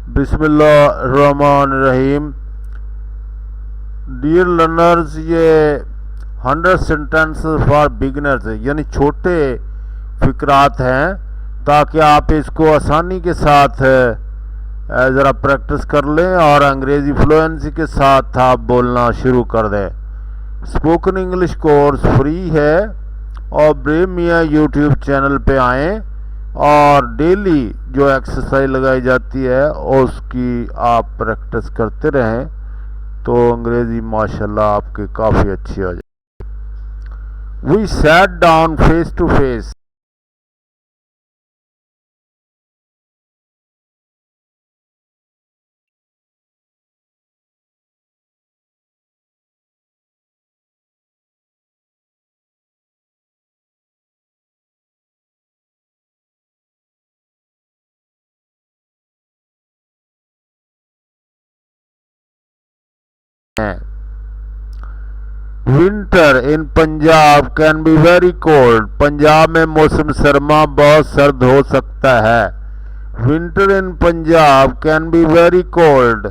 बिस्मिल्लाहिर्रहमानिर्रहीम। Dear learners, ये 100 sentences for beginners यानी छोटे फिक्रात हैं, ताकि आप इसको आसानी के साथ ज़रा प्रैक्टिस कर लें और अंग्रेज़ी फ्लुएंसी के साथ आप बोलना शुरू कर दें। स्पोकन इंग्लिश कोर्स फ्री है और ब्रेव मियाँ यूट्यूब चैनल पे आएँ और डेली जो एक्सरसाइज लगाई जाती है उसकी आप प्रैक्टिस करते रहें, तो अंग्रेज़ी माशाल्लाह आपकी काफ़ी अच्छी हो जाए। We sat down face to face. Winter in Punjab can be very cold. Punjab में मौसम सरमा बहुत सर्द हो सकता है। Winter in Punjab can be very cold.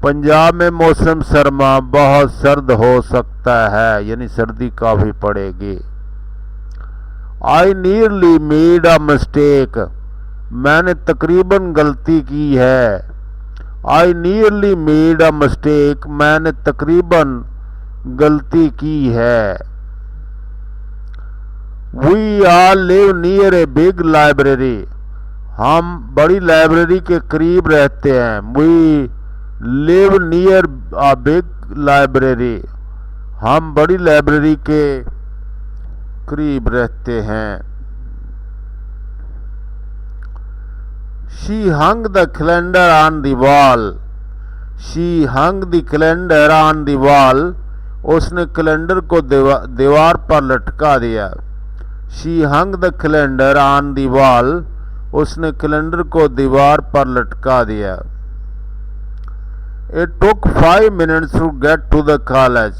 Punjab में मौसम सरमा बहुत सर्द हो सकता है, यानी सर्दी काफ़ी पड़ेगी। I nearly made a mistake. मैंने तकरीबन गलती की है। I nearly made a mistake. मैंने तकरीबन गलती की है। We all live near a big library. हम बड़ी लाइब्रेरी के करीब रहते हैं। We live near a big library. हम बड़ी लाइब्रेरी के करीब रहते हैं। She hung the calendar on the wall. She hung the calendar on the wall. उसने कैलेंडर को दीवार पर लटका दिया। She hung the calendar on the wall. उसने कैलेंडर को दीवार पर लटका दिया। It took 5 minutes to get to the college.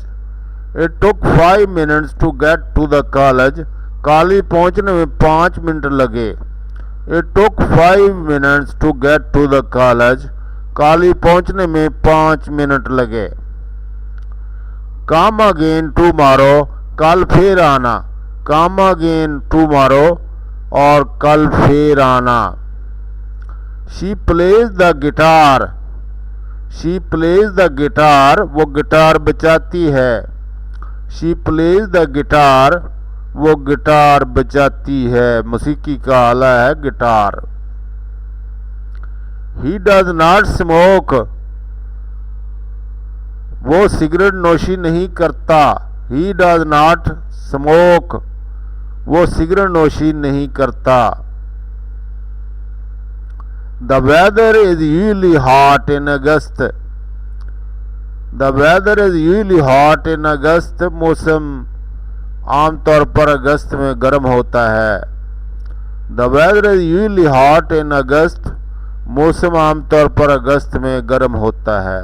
It took 5 minutes to get to the college. College पहुंचने में 5 मिनट लगे। It took 5 minutes to get to the college. College पहुंचने में 5 मिनट लगे। Come again tomorrow. कल फिर आना। कम again tomorrow और कल फिर आना। She plays the guitar. She plays the guitar. वो गिटार बजाती है। She plays the guitar. वो गिटार बजाती है। मौसीकी का आला है guitar. He does not smoke. वो सिगरेट नोशी नहीं करता। He does not smoke. वो सिगरेट नोशी नहीं करता। The weather is usually hot in August. The weather is usually hot in August. मौसम आमतौर पर अगस्त में गर्म होता है। The weather is usually hot in August. मौसम आमतौर पर अगस्त में गर्म होता है।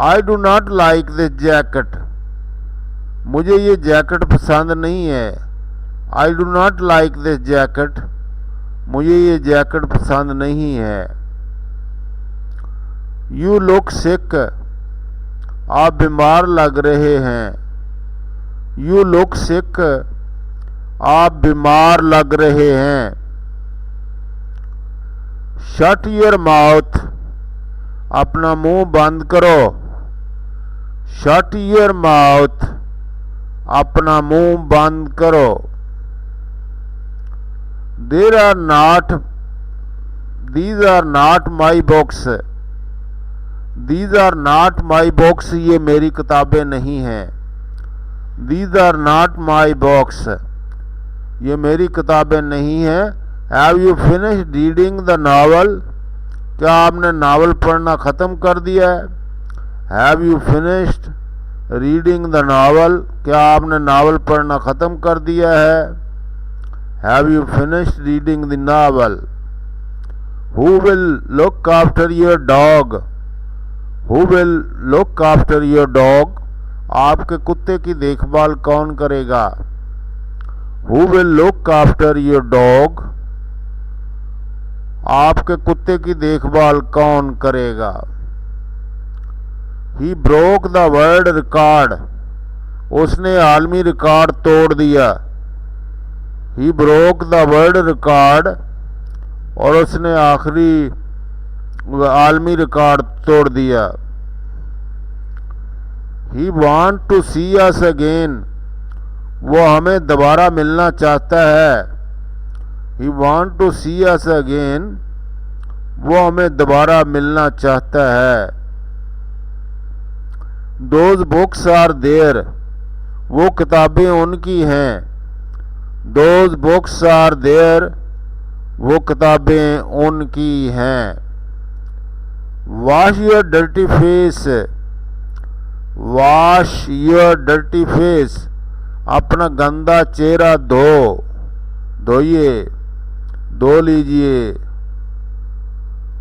I do not like this jacket. मुझे ये जैकेट पसंद नहीं है। I do not like this jacket. मुझे ये जैकेट पसंद नहीं है। You look sick. आप बीमार लग रहे हैं। You look sick. आप बीमार लग रहे हैं। Shut your mouth. अपना मुंह बंद करो। Shut your mouth. अपना मुंह बंद करो। There are not. These are not my books. These are not my books. ये मेरी किताबें नहीं हैं। These are not my books. ये मेरी किताबें नहीं हैं। Have you finished reading the novel. क्या आपने नावल पढ़ना ख़त्म कर दिया है। Have you finished reading the novel. क्या आपने नावल पढ़ना ख़त्म कर दिया है। Have you finished reading the novel. Who will look after your dog. Who will look after your dog. आपके कुत्ते की देखभाल कौन करेगा। Who will look after your dog. आपके कुत्ते की देखभाल कौन करेगा? He broke the world record, उसने आलमी रिकॉर्ड तोड़ दिया। He broke the world record, और उसने आखिरी आलमी रिकॉर्ड तोड़ दिया। He want to see us again, वो हमें दोबारा मिलना चाहता है। He want to see us again, वो हमें दोबारा मिलना चाहता है। दोज बुक्स आर देयर, वो किताबें उनकी हैं। दोज बुक्स आर देयर, वो किताबें उनकी हैं। Wash your dirty face, wash your dirty face, अपना गंदा चेहरा धोइए, धो लीजिए,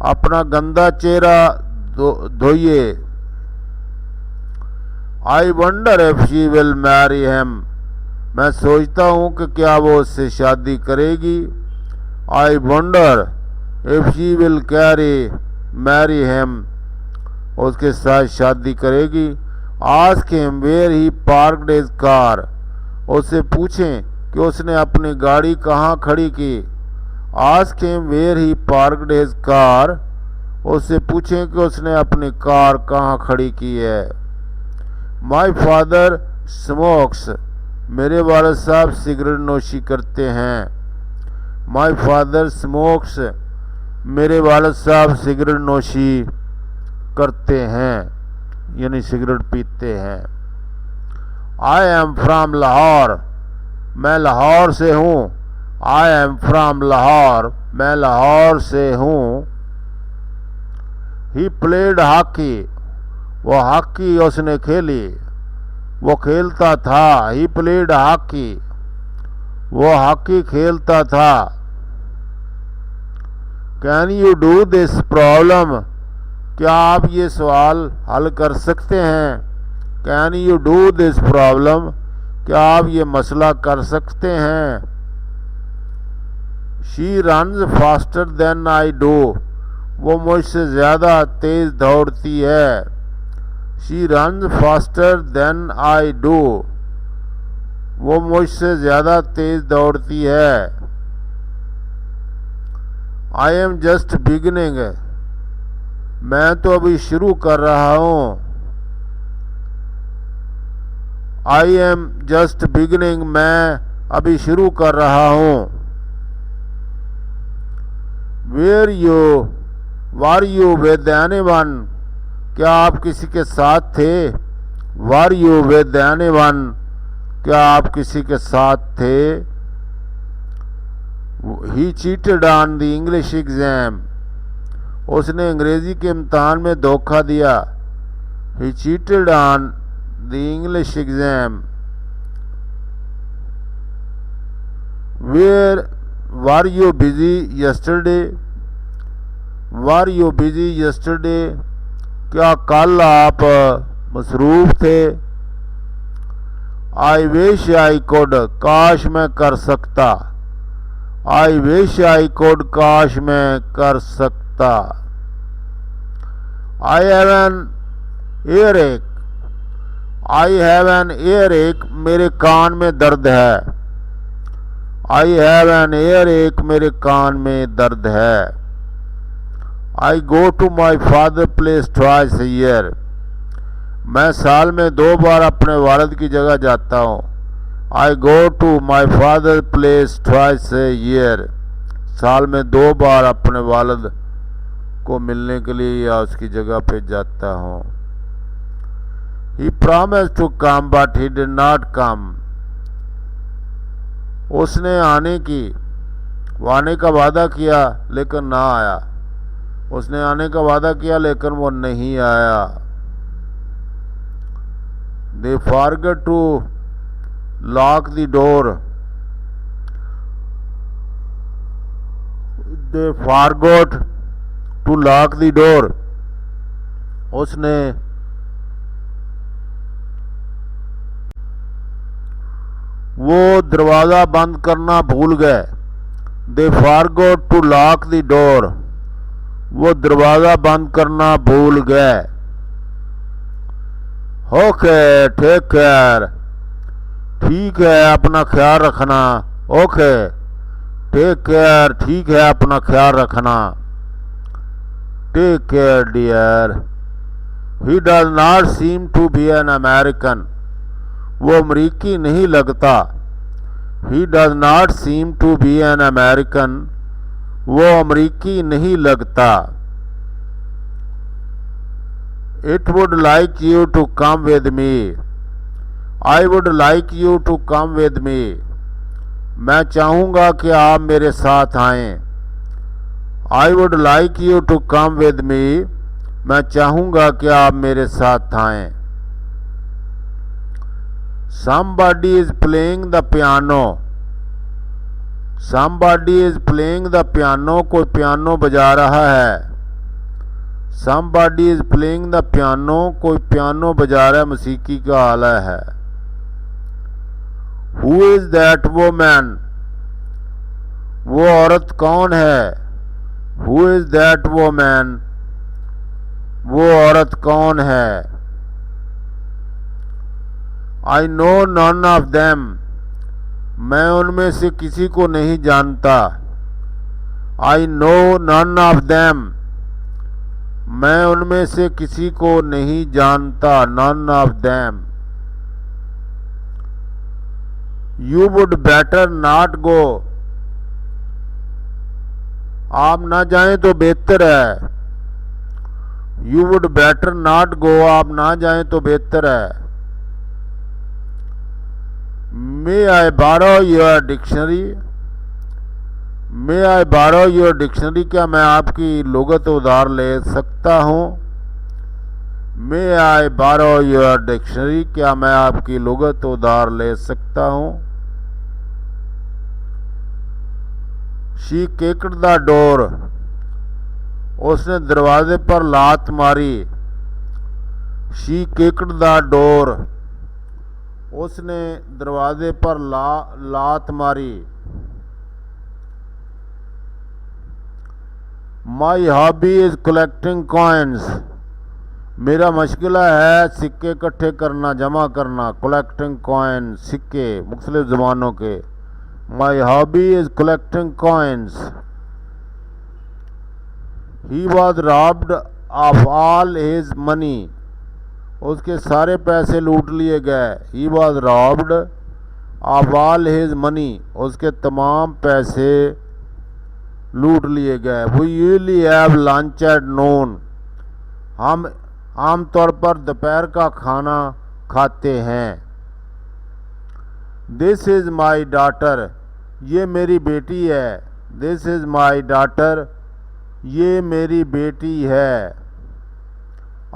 अपना गंदा चेहरा धोइए। I wonder if she will marry him, मैं सोचता हूँ कि क्या वो उससे शादी करेगी। I wonder if she will marry him, उसके साथ शादी करेगी। Ask him where he parked his car, उससे पूछें कि उसने अपनी गाड़ी कहाँ खड़ी की। Ask him where he parked his car, उससे पूछें कि उसने अपनी कार कहाँ खड़ी की है। माई फादर स्मोक्स, मेरे वालिद साहब सिगरेट नोशी करते हैं। माई फादर स्मोक्स, मेरे वालिद साहब सिगरेट नोशी करते हैं, यानी सिगरेट पीते हैं। आई एम फ्राम लाहौर, मैं लाहौर से हूँ। आई एम फ्राम लाहौर, मैं लाहौर से हूँ। ही प्लेड हॉकी, वो हॉकी उसने खेली, वो खेलता था। ही प्लेड हॉकी, वो हॉकी खेलता था। Can you do this problem, क्या आप ये सवाल हल कर सकते हैं? Can you do this problem, क्या आप ये मसला कर सकते हैं? She runs faster than I do, वो मुझसे ज़्यादा तेज़ दौड़ती है। She runs faster than I do, वो मुझसे ज़्यादा तेज़ दौड़ती है। आई एम जस्ट बिगिनिंग, मैं तो अभी शुरू कर रहा हूँ। आई एम जस्ट बिगिनिंग, मैं अभी शुरू कर रहा हूँ। वर यू विद एनीवन, क्या आप किसी के साथ थे? वर यू विद एनीवन, क्या आप किसी के साथ थे? He cheated on the English exam, उसने अंग्रेजी के इम्तहान में धोखा दिया। He cheated on the English exam. Where were you busy yesterday, were you busy yesterday, क्या कल आप मसरूफ थे? आई विश आई कुड, काश मैं कर सकता। आई विश आई कुड, काश मैं कर सकता। आई हैव एन ईयर एक, आई हैव एन ईयर एक, मेरे कान में दर्द है। आई हैव एन ईयर एक, मेरे कान में दर्द है। I go to my father place twice a year, मैं साल में 2 बार अपने वालिद की जगह जाता हूँ। I go to my father place twice a year, साल में 2 बार अपने वालिद को मिलने के लिए या उसकी जगह पे जाता हूँ। He promised to come but he did not come, उसने आने का वादा किया लेकिन ना आया। उसने आने का वादा किया लेकिन वो नहीं आया। They forgot to lock the door, they forgot to lock the door, उसने वो दरवाज़ा बंद करना भूल गए। They forgot to lock the door, वो दरवाज़ा बंद करना भूल गए। ओके, टेक केयर, ठीक है अपना ख्याल रखना। ओके, टेक केयर, ठीक है अपना ख्याल रखना। Take care dear. He does not seem to be an American, वो अमरीकी नहीं लगता। He does not seem to be an American, वो अमरीकी नहीं लगता। It would like you to come with me, I would like you to come with me, मैं चाहूँगा कि आप मेरे साथ आएं। I would like you to come with me, मैं चाहूँगा कि आप मेरे साथ आएं। Somebody is playing the piano, somebody is playing the piano, कोई पियानो बजा रहा है। Somebody is playing the piano, कोई पियानो बजा रहा है, मौसीकी का आला है। Who is that woman, वो औरत कौन है। Who is that woman, वो औरत कौन है। I know none of them, मैं उनमें से किसी को नहीं जानता। I know none of them, मैं उनमें से किसी को नहीं जानता। None of them. You would better not go, आप ना जाएं तो बेहतर है। You would better not go, आप ना जाएं तो बेहतर है। May I borrow your dictionary, May I borrow your dictionary, क्या मैं आपकी लुगत उधार ले सकता हूँ। May I borrow your dictionary, क्या मैं आपकी लुगत उधार ले सकता हूँ। She kicked the door, उसने दरवाजे पर लात मारी। She kicked the door, उसने दरवाजे पर लात मारी। My hobby is collecting coins, मेरा मशगला है सिक्के इकट्ठे करना, जमा करना। Collecting coins, सिक्के मुख्तलिफ ज़बानों के। My hobby is collecting coins. He was robbed of all his money, उसके सारे पैसे लूट लिए गए। He was robbed of all his money, उसके तमाम पैसे लूट लिए गए। We usually have lunch at noon, हम आमतौर पर दोपहर का खाना खाते हैं। This is my daughter, ये मेरी बेटी है। This is my daughter, ये मेरी बेटी है।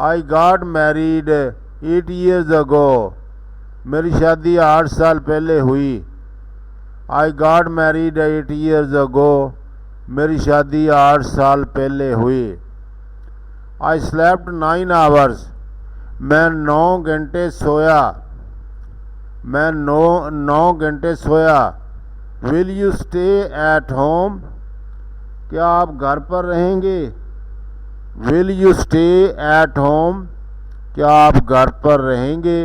I got married 8 years ago, मेरी शादी 8 साल पहले हुई। I got married 8 years ago, मेरी शादी 8 साल पहले हुई। I slept 9 hours, मैं 9 घंटे सोया। मैं 9 घंटे सोया। Will you stay at home, क्या आप घर पर रहेंगे। Will you stay at home, क्या आप घर पर रहेंगे।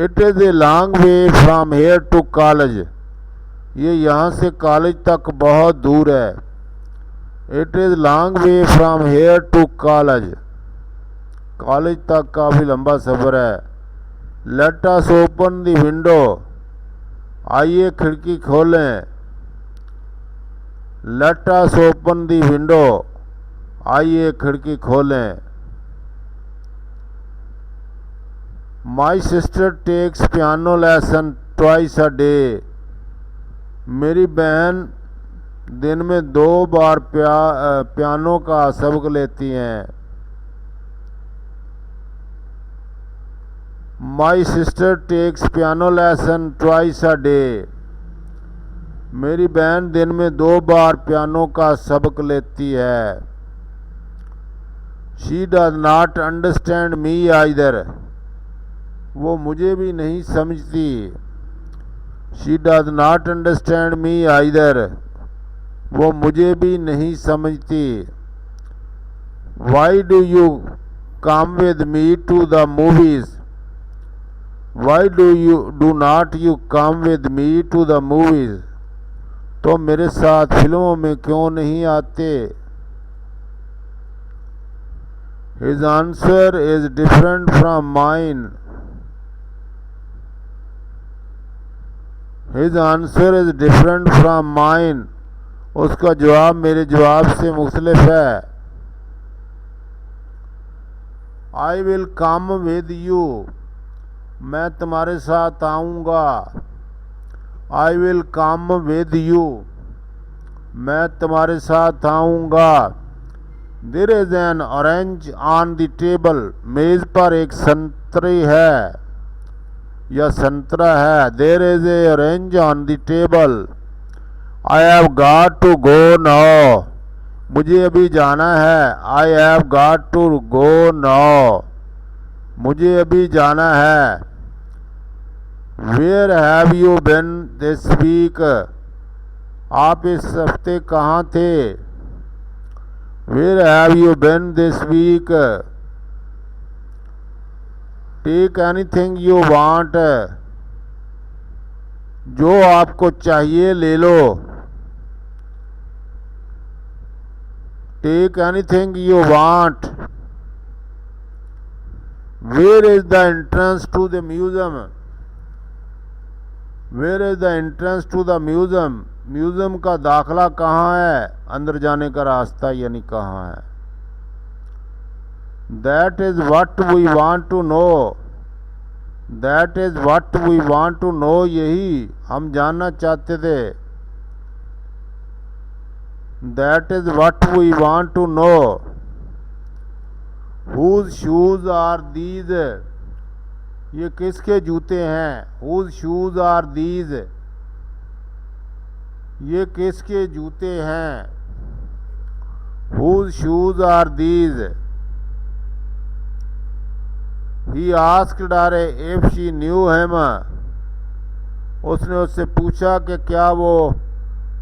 It is a long way from here to college, ये यहाँ से कॉलेज तक बहुत दूर है। It is long way from here to college, college तक काफ़ी लंबा सफ़र है। Let us open the window, आइए खिड़की खोलें। Let us open the window, आइए खिड़की खोलें। My sister takes piano lesson twice a day, मेरी बहन दिन में 2 बार पियानो का सबक लेती हैं। My sister takes piano lesson twice a day, मेरी बहन दिन में 2 बार पियानो का सबक लेती है। She does not understand me either, वो मुझे भी नहीं समझती। She does not understand me either, वो मुझे भी नहीं समझती। Why do you come with me to the movies, why do not you come with me to the movies, तो मेरे साथ फिल्मों में क्यों नहीं आते। His answer is different from mine. His answer is different from mine. उसका जवाब मेरे जवाब से मुख्तलिफ है। I will come with you. मैं तुम्हारे साथ आऊँगा। I will come with you. मैं तुम्हारे साथ आऊँगा। There is an orange on the table. मेज पर एक संतरी है या संतरा है। There is a orange on the table. I have got to go now. मुझे अभी जाना है। I have got to go now. मुझे अभी जाना है। Where have you been this week? आप इस हफ्ते कहाँ थे? Where have you been this week? Take anything you want. जो आपको चाहिए ले लो। Take anything you want. Where is the entrance to the museum? Where is the entrance to the museum? Museum का दाखला कहाँ है? अंदर जाने का रास्ता यानी कहाँ है? That is what we want to know. That is what we want to know. यही हम जानना चाहते थे। That is what we want to know. Whose shoes are these? ये किसके जूते हैं? Whose shoes are these? ये किसके जूते हैं? Whose shoes are these? He asked her if she knew him. उसने उससे पूछा कि क्या वो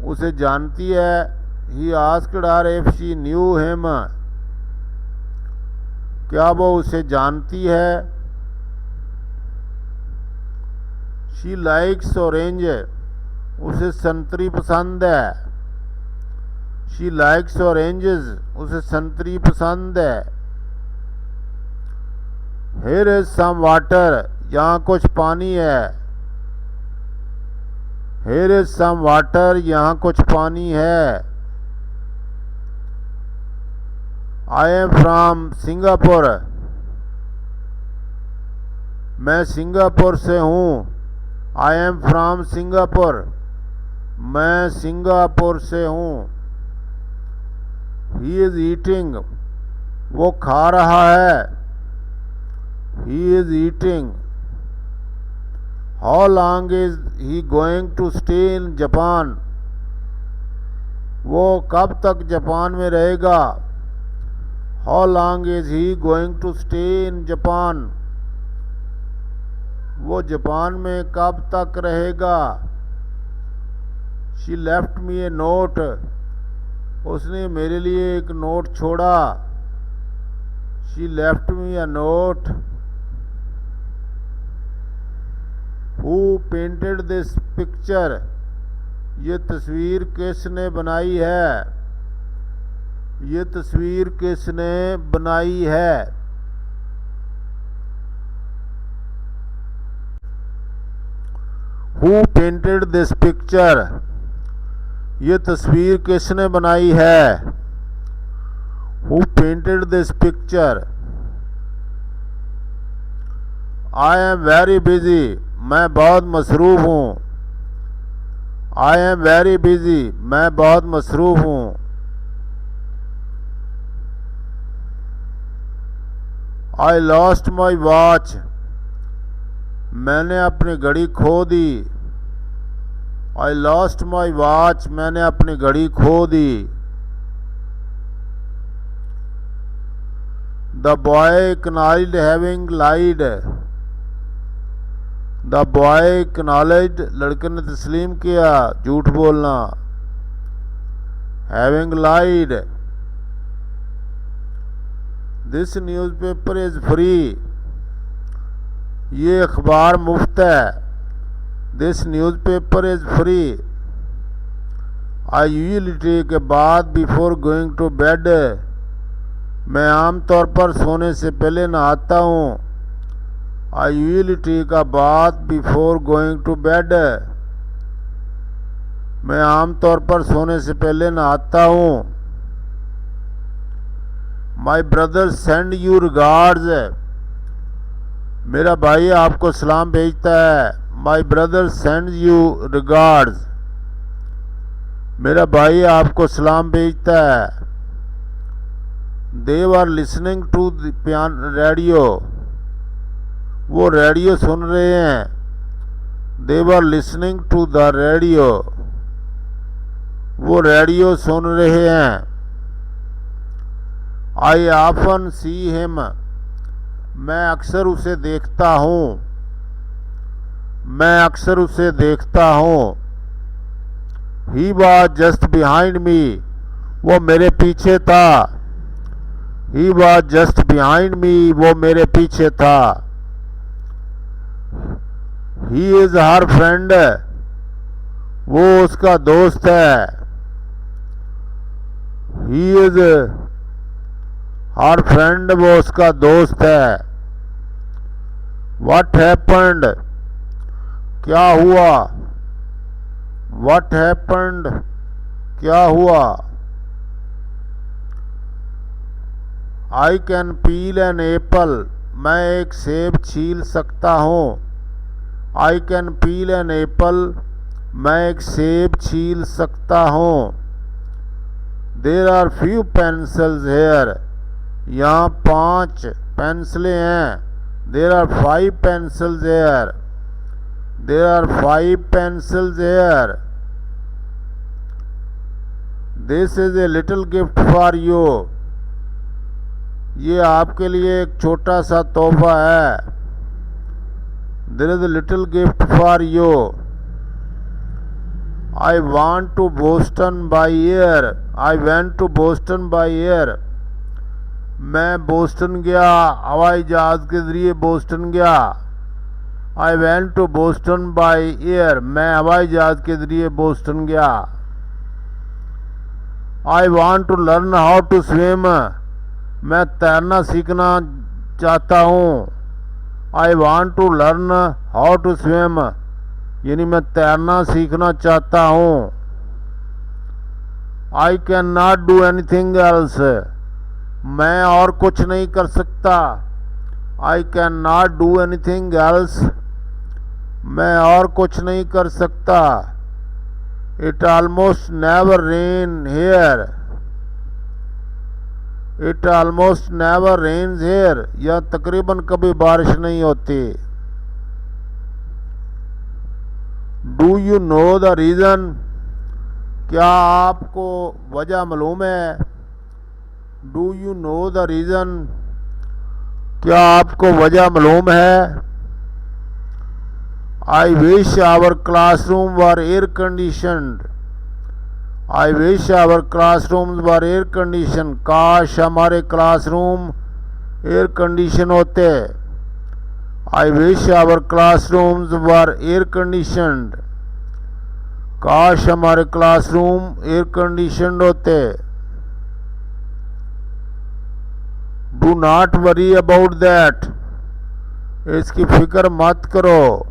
उसे जानती है। He asked her if she knew him. क्या वो उसे जानती है? She likes orange. उसे संतरी पसंद है। She likes oranges. उसे संतरी पसंद है। Here is some water. यहाँ कुछ पानी है। Here is some water. यहाँ कुछ पानी है। I am from Singapore. मैं सिंगापुर से हूँ। I am from Singapore. मैं सिंगापुर से हूँ। He is eating. वो खा रहा है। He is eating. How long is he going to stay in Japan? वो कब तक जापान में रहेगा? How long is he going to stay in Japan? वो जापान में कब तक रहेगा? She left me a note. उसने मेरे लिए एक नोट छोड़ा। She left me a note. Who painted this picture? ये तस्वीर किसने बनाई है? ये तस्वीर किसने बनाई है? Who painted this picture? ये तस्वीर किसने बनाई है? Who painted this picture? I am very busy. मैं बहुत मसरूफ़ हूँ। I am very busy. मैं बहुत मसरूफ़ हूँ। I lost my watch. मैंने अपनी घड़ी खो दी। I lost my watch. मैंने अपनी घड़ी खो दी। The boy acknowledged having lied. The boy acknowledged. लड़के ने तस्लीम किया झूठ बोलना। having lied. This newspaper is free. ये अखबार मुफ्त है. This newspaper is free. I usually take a bath before going to bed. मैं आमतौर पर सोने से पहले नहाता हूँ. I usually take a bath before going to bed. मैं आमतौर पर सोने से पहले नहाता हूँ. My brother send you regards. मेरा भाई आपको सलाम भेजता है. My brother sends you regards. मेरा भाई आपको सलाम भेजता है. They were listening to the radio. वो रेडियो सुन रहे हैं. They were listening to the radio. वो रेडियो सुन रहे हैं. I often see him. मैं अक्सर उसे देखता हूँ. मैं अक्सर उसे देखता हूँ. He was just behind me. वो मेरे पीछे था. He was just behind me. वो मेरे पीछे था. He is her friend. वो उसका दोस्त है. He is her friend. वो उसका दोस्त है. What happened? क्या हुआ? What happened? क्या हुआ? I can peel an apple. मैं एक सेब छील सकता हूँ. I can peel an apple. मैं एक सेब छील सकता हूँ. There are few pencils here. यहाँ 5 पेंसिलें हैं. There are 5 pencils here. There are 5 pencils here. This is a little gift for you. ये आपके लिए एक छोटा सा तोहफा है. There is a little gift for you. I want to Boston by air. I went to Boston by air. मैं Boston गया. हवाई जहाज के जरिए बोस्टन गया. I went to Boston by air. मैं हवाई जहाज के जरिए बोस्टन गया. I want to learn how to swim. मैं तैरना सीखना चाहता हूँ. I want to learn how to swim. यानी मैं तैरना सीखना चाहता हूँ. I cannot do anything else. मैं और कुछ नहीं कर सकता. I cannot do anything else. मैं और कुछ नहीं कर सकता. It almost never rain here. It almost never rains here. यह तकरीबन कभी बारिश नहीं होती. Do you know the reason? क्या आपको वजह मालूम है? Do you know the reason? क्या आपको वजह मालूम है? I wish our classroom were air conditioned. I wish our classrooms were air conditioned. काश हमारे क्लासरूम एयर कंडीशन होते. I wish our classrooms were air conditioned. काश हमारे क्लासरूम एयर कंडीशनड होते. Do not worry about that. इसकी फिक्र मत करो.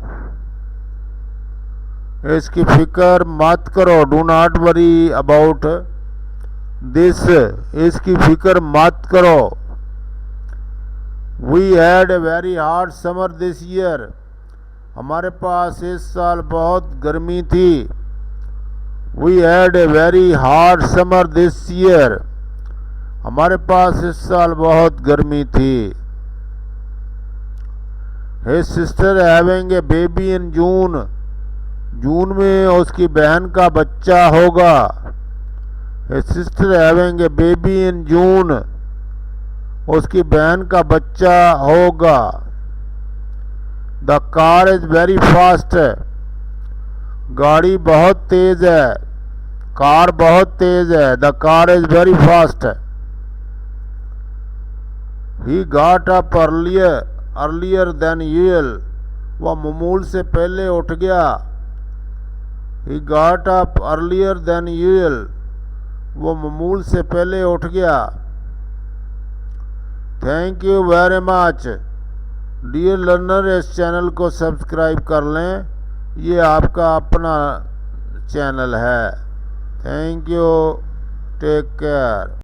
इसकी फिक्र मत करो. Do not worry about this. इसकी फिक्र मत करो. We had a very hot summer this year. हमारे पास इस साल बहुत गर्मी थी. We had a very hot summer this year. हमारे पास इस साल बहुत गर्मी थी. His sister having a baby in June. जून में उसकी बहन का बच्चा होगा. His sister having a baby in June. उसकी बहन का बच्चा होगा. The car is very fast. गाड़ी बहुत तेज है. कार बहुत तेज है। The car is very fast. He got up earlier than usual. वह मामूल से पहले उठ गया। He got up earlier than usual. वो मामूल से पहले उठ गया। Thank you very much. Dear learner, इस चैनल को सब्सक्राइब कर लें, ये आपका अपना चैनल है। Thank you, take care.